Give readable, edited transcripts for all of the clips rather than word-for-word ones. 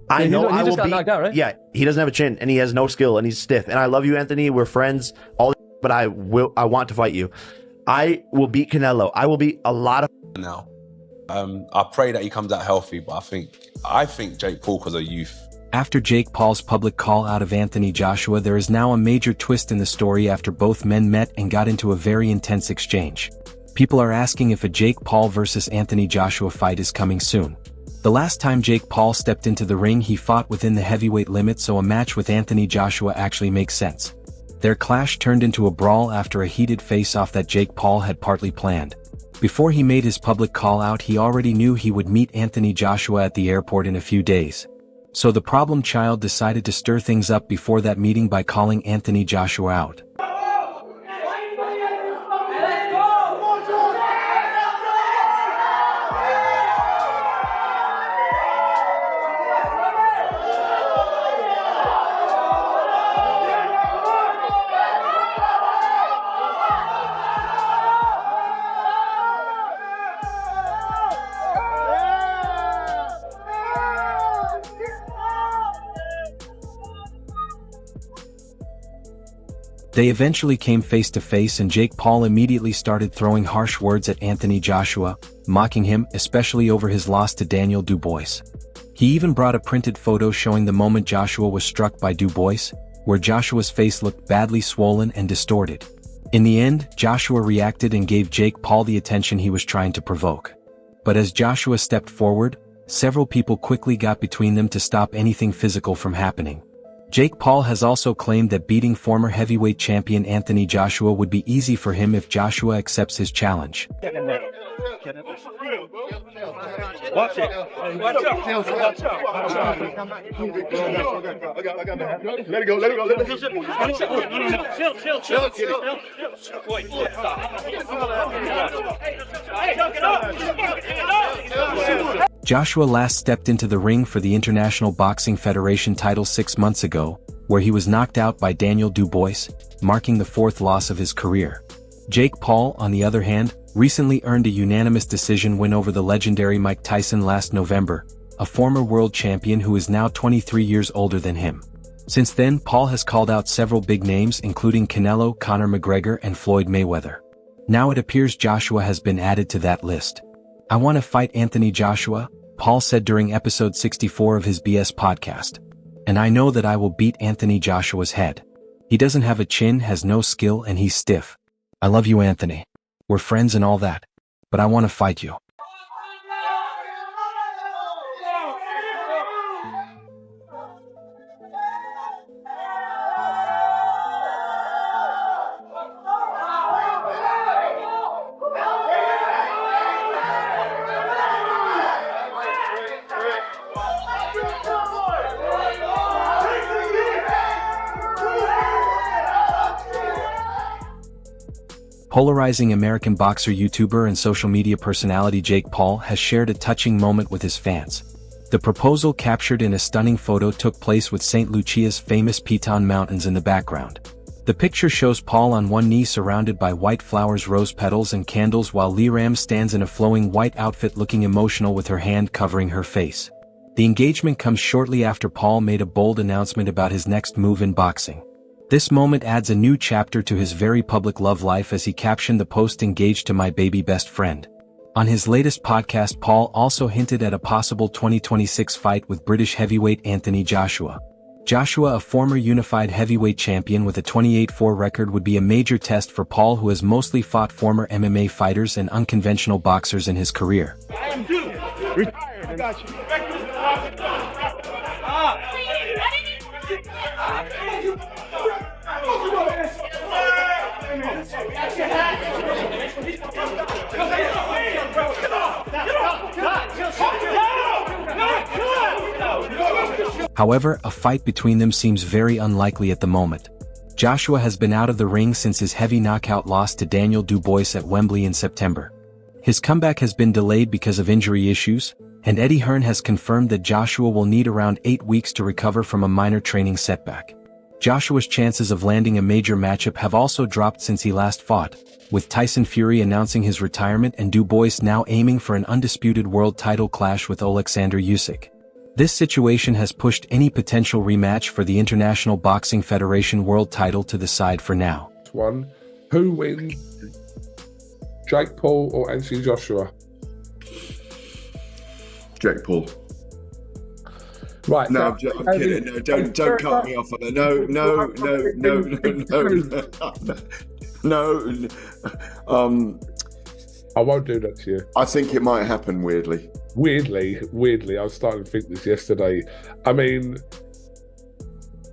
I know he I just will got beat. knocked out, right? Yeah, he doesn't have a chin and he has no skill and he's stiff. And I love you, Anthony. We're friends. But I want to fight you. I will beat Canelo. I will beat a lot of now. I pray that he comes out healthy, but I think Jake Paul because of youth. After Jake Paul's public call out of Anthony Joshua, there is now a major twist in the story after both men met and got into a very intense exchange. People are asking if a Jake Paul versus Anthony Joshua fight is coming soon. The last time Jake Paul stepped into the ring, he fought within the heavyweight limit, so a match with Anthony Joshua actually makes sense. Their clash turned into a brawl after a heated face-off that Jake Paul had partly planned. Before he made his public call-out, he already knew he would meet Anthony Joshua at the airport in a few days. So the problem child decided to stir things up before that meeting by calling Anthony Joshua out. They eventually came face to face and Jake Paul immediately started throwing harsh words at Anthony Joshua, mocking him, especially over his loss to Daniel Dubois. He even brought a printed photo showing the moment Joshua was struck by Dubois, where Joshua's face looked badly swollen and distorted. In the end, Joshua reacted and gave Jake Paul the attention he was trying to provoke. But as Joshua stepped forward, several people quickly got between them to stop anything physical from happening. Jake Paul has also claimed that beating former heavyweight champion Anthony Joshua would be easy for him if Joshua accepts his challenge. Watch it. Watch out. Watch out. Let it go. Let it go. Let it go. Chill. Wait. Stop. Joshua last stepped into the ring for the International Boxing Federation title 6 months ago, where he was knocked out by Daniel Dubois, marking the 4th loss of his career. Jake Paul, on the other hand, recently earned a unanimous decision win over the legendary Mike Tyson last November, a former world champion who is now 23 years older than him. Since then, Paul has called out several big names including Canelo, Conor McGregor and Floyd Mayweather. Now it appears Joshua has been added to that list. "I want to fight Anthony Joshua," Paul said during episode 64 of his BS podcast. "And I know that I will beat Anthony Joshua's head. He doesn't have a chin, has no skill, and he's stiff. I love you, Anthony. We're friends and all that. But I want to fight you." Polarizing American boxer, YouTuber, and social media personality Jake Paul has shared a touching moment with his fans. The proposal, captured in a stunning photo, took place with St. Lucia's famous Piton Mountains in the background. The picture shows Paul on one knee surrounded by white flowers, rose petals, and candles, while Lee Ram stands in a flowing white outfit looking emotional with her hand covering her face. The engagement comes shortly after Paul made a bold announcement about his next move in boxing. This moment adds a new chapter to his very public love life, as he captioned the post, "Engaged to my baby best friend." On his latest podcast, Paul also hinted at a possible 2026 fight with British heavyweight Anthony Joshua. Joshua, a former unified heavyweight champion with a 28-4 record, would be a major test for Paul, who has mostly fought former MMA fighters and unconventional boxers in his career. Retired. I got you. However, a fight between them seems very unlikely at the moment. Joshua has been out of the ring since his heavy knockout loss to Daniel Dubois at Wembley in September. His comeback has been delayed because of injury issues, and Eddie Hearn has confirmed that Joshua will need around 8 weeks to recover from a minor training setback. Joshua's chances of landing a major matchup have also dropped since he last fought, with Tyson Fury announcing his retirement and Dubois now aiming for an undisputed world title clash with Oleksandr Usyk. This situation has pushed any potential rematch for the International Boxing Federation World title to the side for now. One, who wins? Jake Paul or Anthony Joshua? Jake Paul. Right. No, I'm kidding. No, don't cut me off on that. No. I won't do that to you. I think it might happen weirdly. Weirdly, I was starting to think this yesterday. I mean,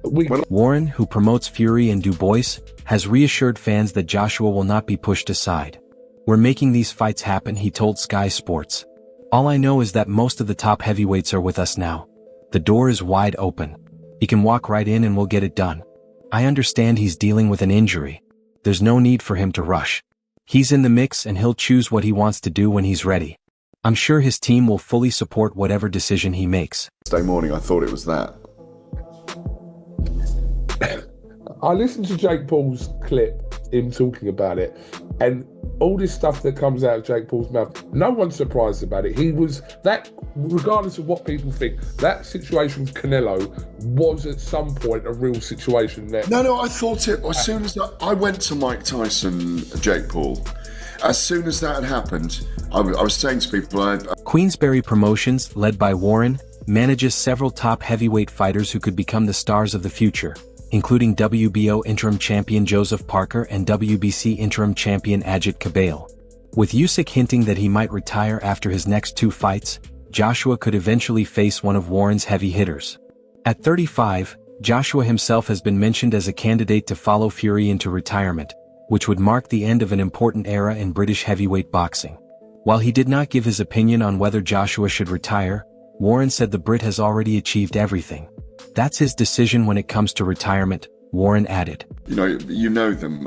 Warren, who promotes Fury and Du Bois, has reassured fans that Joshua will not be pushed aside. "We're making these fights happen," he told Sky Sports. "All I know is that most of the top heavyweights are with us now. The door is wide open. He can walk right in and we'll get it done. I understand he's dealing with an injury. There's no need for him to rush. He's in the mix and he'll choose what he wants to do when he's ready. I'm sure his team will fully support whatever decision he makes." Wednesday morning, I thought it was that. I listened to Jake Paul's clip, him talking about it, and all this stuff that comes out of Jake Paul's mouth, no one's surprised about it. He was that, regardless of what people think, that situation with Canelo was at some point a real situation there. No, I thought it, as soon as I went to Mike Tyson, Jake Paul, as soon as that had happened, I was saying to people, Queensberry Promotions, led by Warren, manages several top heavyweight fighters who could become the stars of the future, including WBO interim champion Joseph Parker and WBC interim champion Ajit Cabale. With Usyk hinting that he might retire after his next 2 fights, Joshua could eventually face one of Warren's heavy hitters. At 35, Joshua himself has been mentioned as a candidate to follow Fury into retirement, which would mark the end of an important era in British heavyweight boxing. While he did not give his opinion on whether Joshua should retire, Warren said the Brit has already achieved everything. That's his decision when it comes to retirement, Warren added. You know them.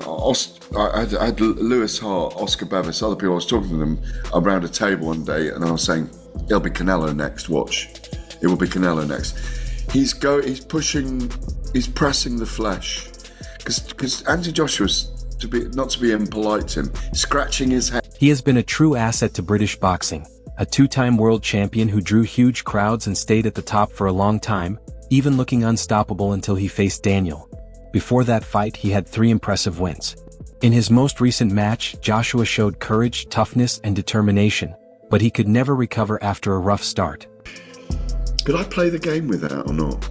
I had Lewis Hart, Oscar Bevis, other people. I was talking to them around a table one day, and I was saying, "It'll be Canelo next. Watch, it will be Canelo next." He's pressing the flesh, because Anthony Joshua's not to be impolite to him, scratching his head. He has been a true asset to British boxing, a 2-time world champion who drew huge crowds and stayed at the top for a long time, even looking unstoppable until he faced Daniel. Before that fight, he had 3 impressive wins. In his most recent match, Joshua showed courage, toughness, and determination, but he could never recover after a rough start. Could I play the game with that or not?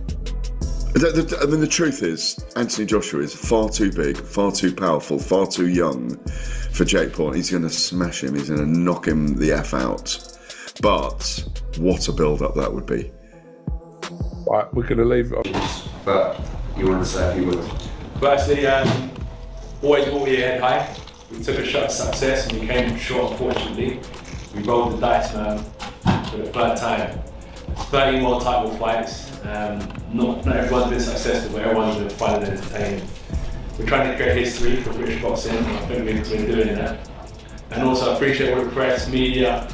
I mean, the truth is, Anthony Joshua is far too big, far too powerful, far too young for Jake Paul. He's going to smash him. He's going to knock him the F out. But what a build-up that would be. Right, we're going to leave it on. But you want to say a few words? Firstly, always hold your head high. We took a shot at success and we came short, unfortunately. We rolled the dice, man, for the 3rd time. 30 more title fights. Not everyone's been successful, but everyone's been fun and entertaining. We're trying to create history for British boxing, and I think we're doing that. And also I appreciate all the press, media,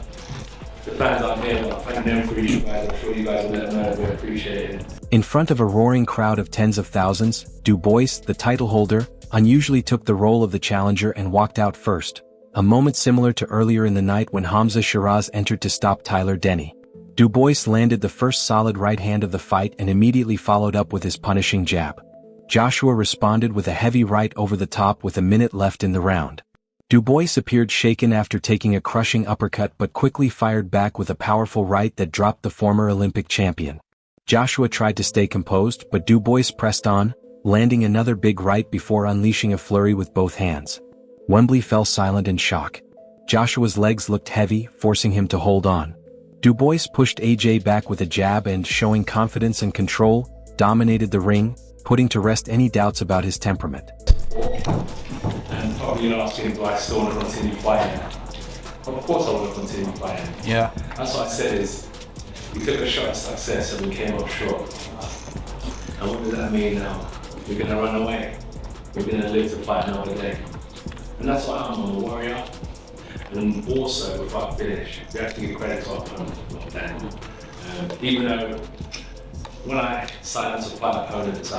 the fans out there, but I thank them for you guys. I'm sure you guys will let them know we appreciate it. In front of a roaring crowd of tens of thousands, Du Bois, the title holder, unusually took the role of the challenger and walked out first, a moment similar to earlier in the night when Hamza Shiraz entered to stop Tyler Denny. Du Bois landed the first solid right hand of the fight and immediately followed up with his punishing jab. Joshua responded with a heavy right over the top with a minute left in the round. Du Bois appeared shaken after taking a crushing uppercut but quickly fired back with a powerful right that dropped the former Olympic champion. Joshua tried to stay composed, but Du Bois pressed on, landing another big right before unleashing a flurry with both hands. Wembley fell silent in shock. Joshua's legs looked heavy, forcing him to hold on. Du Bois pushed AJ back with a jab and, showing confidence and control, dominated the ring, putting to rest any doubts about his temperament. And probably asking, do I still want to continue fighting? Of course I want to continue fighting. Yeah. That's what I said is, we took a shot at success and we came up short. And what does that mean now? We're going to run away. We're going to live to fight another day. And that's why I'm a warrior. And also, before I finish, we have to give credit to our opponent. Even though when I sign up to fight opponents,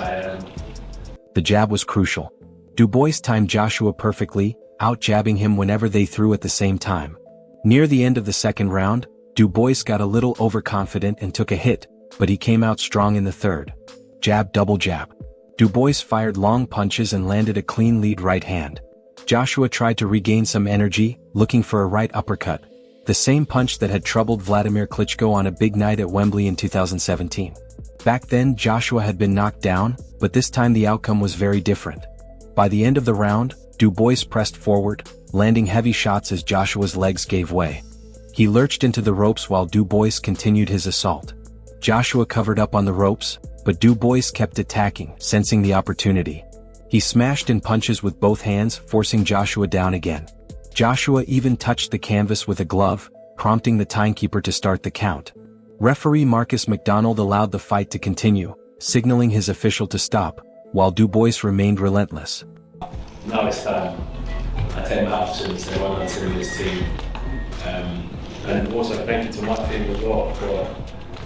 The jab was crucial. Du Bois timed Joshua perfectly, out-jabbing him whenever they threw at the same time. Near the end of the second round, Du Bois got a little overconfident and took a hit, but he came out strong in the third. Jab, double jab. Du Bois fired long punches and landed a clean lead right hand. Joshua tried to regain some energy, looking for a right uppercut, the same punch that had troubled Vladimir Klitschko on a big night at Wembley in 2017. Back then Joshua had been knocked down, but this time the outcome was very different. By the end of the round, Du Bois pressed forward, landing heavy shots as Joshua's legs gave way. He lurched into the ropes while Du Bois continued his assault. Joshua covered up on the ropes, but Du Bois kept attacking, sensing the opportunity. He smashed in punches with both hands, forcing Joshua down again. Joshua even touched the canvas with a glove, prompting the timekeeper to start the count. Referee Marcus McDonald allowed the fight to continue, signaling his official to stop, while Du Bois remained relentless. Now it's time. I take my hat to say well done to this team. And also thank you to my team as well for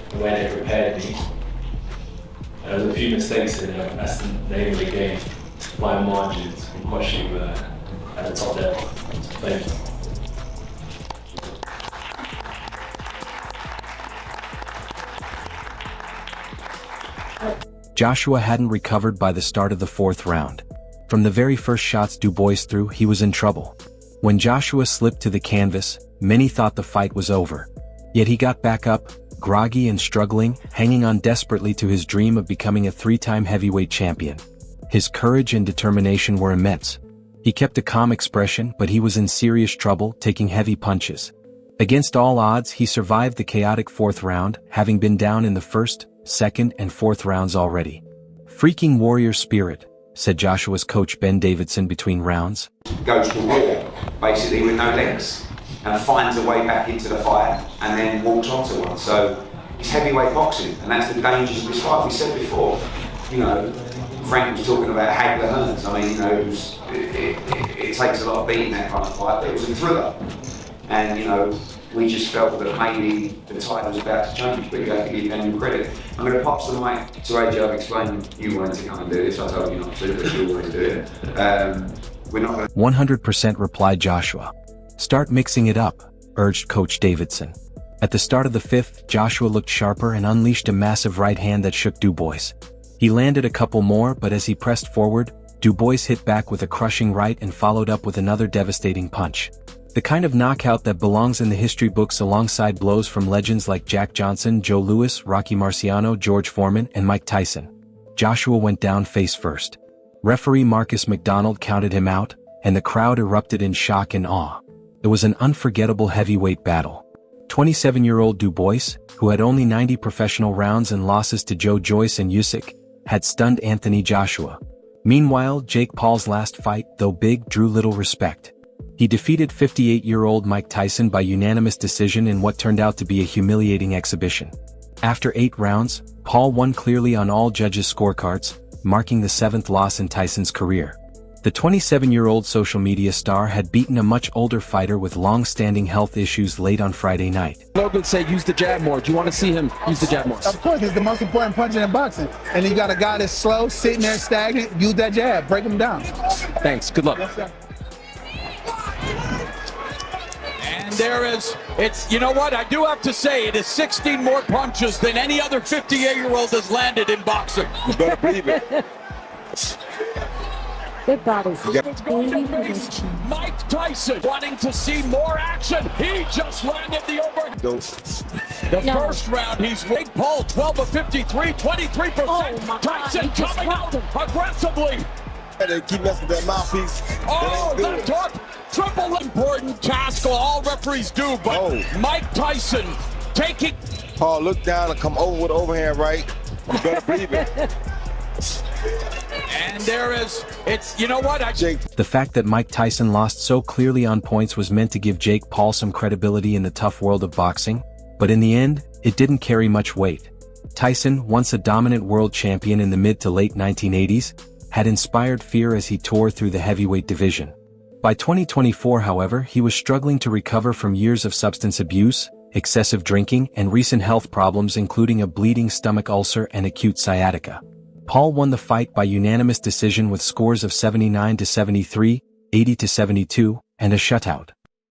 the way they prepared me. There was a few mistakes in there, that's the name of the game. Fine margins can cost you at the top level. So thank you. Joshua hadn't recovered by the start of the fourth round. From the very first shots Du Bois threw, he was in trouble. When Joshua slipped to the canvas, many thought the fight was over. Yet he got back up, groggy and struggling, hanging on desperately to his dream of becoming a three-time heavyweight champion. His courage and determination were immense. He kept a calm expression, but he was in serious trouble, taking heavy punches. Against all odds, he survived the chaotic fourth round, having been down in the first, second, and fourth rounds already. "Freaking warrior spirit," said Joshua's coach Ben Davidson between rounds. Goes to war, basically with no legs, and finds a way back into the fight, and then walks onto one. So it's heavyweight boxing, and that's the dangers of this fight. We said before, Frank was talking about Hagler Hearns. I mean, it takes a lot of beating that kind of fight, but it was a thriller. And, we just felt that maybe the tide was about to change, but you have to give them credit. I'm going to pass the mic to AJ. I've explained you wanted to come and do this. I told you not to, but you wanted to do it. We're not going to... 100% replied Joshua. "Start mixing it up," urged Coach Davidson. At the start of the fifth, Joshua looked sharper and unleashed a massive right hand that shook Du Bois. He landed a couple more, but as he pressed forward, Du Bois hit back with a crushing right and followed up with another devastating punch. The kind of knockout that belongs in the history books alongside blows from legends like Jack Johnson, Joe Louis, Rocky Marciano, George Foreman, and Mike Tyson. Joshua went down face first. Referee Marcus McDonald counted him out, and the crowd erupted in shock and awe. It was an unforgettable heavyweight battle. 27-year-old Du Bois, who had only 90 professional rounds and losses to Joe Joyce and Usyk, had stunned Anthony Joshua. Meanwhile, Jake Paul's last fight, though big, drew little respect. He defeated 58-year-old Mike Tyson by unanimous decision in what turned out to be a humiliating exhibition. After 8 rounds, Paul won clearly on all judges' scorecards, marking the 7th loss in Tyson's career. The 27-year-old social media star had beaten a much older fighter with long-standing health issues late on Friday night. Logan said use the jab more. Do you want to see him use the jab more? Of course, it's the most important punch in boxing. And you got a guy that's slow, sitting there stagnant, use that jab, break him down. Thanks, good luck. Yes, and there is, you know what, I do have to say, it is 16 more punches than any other 58-year-old has landed in boxing. You better believe it. Good bodies. It's going to face Mike Tyson, wanting to see more action. He just landed the over. The first round, he's Jake Paul, 12 of 53, 23%. Oh Tyson God, coming out aggressively. They keep messing with that mouthpiece. Oh, that hook. Triple important task, all referees do, but Mike Tyson taking. Paul, look down and come over with the overhand right. You better believe it. And there is, you know what, The fact that Mike Tyson lost so clearly on points was meant to give Jake Paul some credibility in the tough world of boxing, but in the end, it didn't carry much weight. Tyson, once a dominant world champion in the mid to late 1980s, had inspired fear as he tore through the heavyweight division. By 2024, however, he was struggling to recover from years of substance abuse, excessive drinking, and recent health problems including a bleeding stomach ulcer and acute sciatica. Paul won the fight by unanimous decision with scores of 79-73, 80-72, and a shutout.